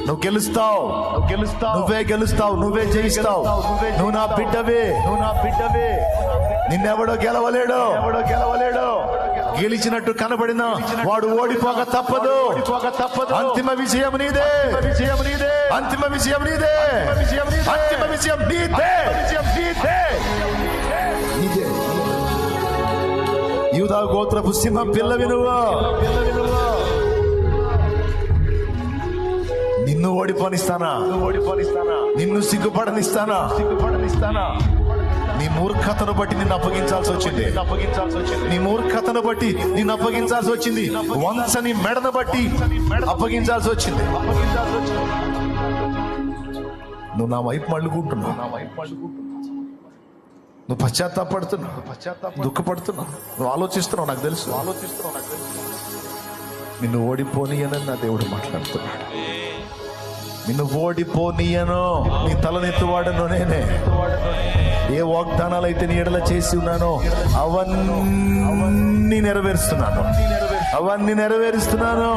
నువ్వు గెలుస్తావు, నువ్వే గెలుస్తావు, నువ్వే జయిస్తావు. నువ్వు నా బిడ్డవే, నిన్నెవడో గెలవలేడు. గెలిచినట్టు కనబడిన వాడు ఓడిపోక తప్పదు. అంతిమ విజయం నీదే, అంతిమ విజయం నీదే, అంతిమ విజయం నీదే. యూదా గోత్రపు సింహం పిల్లవి నువ్వు. నిన్ను ఓడిపోనిస్తానా, నిన్ను సిగ్గుపడనిస్తానా? నీ మూర్ఖతను బట్టి నిన్ను అప్పగించాల్సి వచ్చింది. నీ మూర్ఖతను బట్టి నిన్ను అప్పగించాల్సి వచ్చింది. వంశని మెడను బట్టి అప్పగించాల్సి వచ్చింది. నువ్వు నా వైపు మళ్ళుకుంటున్నావు, నువ్వు పశ్చాత్తాపడుతున్నావు, దుఃఖపడుతున్నావు, నువ్వు ఆలోచిస్తున్నావు. నాకు తెలుసు. నిన్ను ఓడిపోనీయనని నా దేవుడు మాట్లాడుతున్నాడు. నిన్ను ఓడిపోనీయను, నీ తలనెత్తువాడను నేనే. ఏ వాగ్దానాలు అయితే నీ ఎడల చేసి ఉన్నానో అవన్నీ నెరవేరుస్తున్నాను, అవన్నీ నెరవేరుస్తున్నాను.